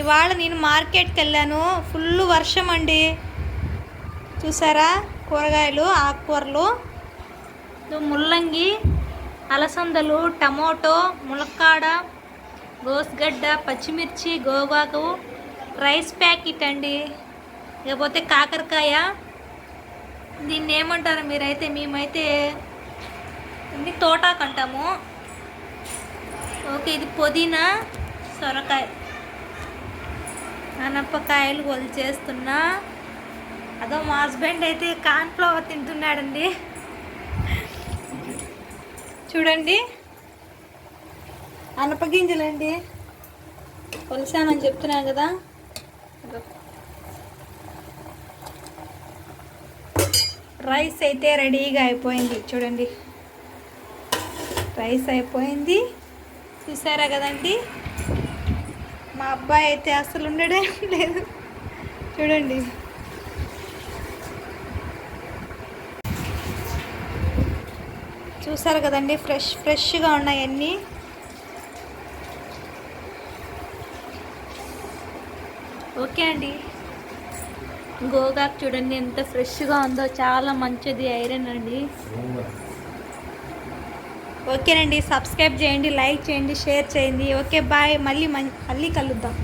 ఇవాళ నేను మార్కెట్కి వెళ్ళాను. ఫుల్ వర్షం అండి. చూసారా కూరగాయలు, ఆకుకూరలు, ముల్లంగి, అలసందలు, టమోటో, ములక్కాడ, గోసుగడ్డ, పచ్చిమిర్చి, గోగాకు, రైస్ ప్యాకెట్ అండి. ఇకపోతే కాకరకాయ. దీన్ని ఏమంటారు మీరైతే? మేమైతే ఇది తోటాకు అంటాము. ఓకే, ఇది పుదీనా, సొరకాయ, అనపకాయలు చేస్తున్నా. అదో మా హస్బెండ్ అయితే కార్న్ఫ్లవర్ తింటున్నాడండి. చూడండి, అనపగింజలండి. కొలిసానని చెప్తున్నాను కదా. రైస్ అయితే రెడీగా అయిపోయింది. చూడండి, రైస్ అయిపోయింది. చూసారా కదండి. మా అబ్బాయి అయితే అసలు ఉండడే లేదు. చూడండి, చూసారు కదండి. ఫ్రెష్గా ఉన్నాయి అన్నీ. ఓకే అండి. గోగాకు చూడండి ఎంత ఫ్రెష్గా ఉందో. చాలా మంచిది, ఐరన్ అండి. ఓకేనండి, సబ్స్క్రైబ్ చేయండి, లైక్ చేయండి, షేర్ చేయండి. Okay, bye. మళ్ళీ కలుద్దాం.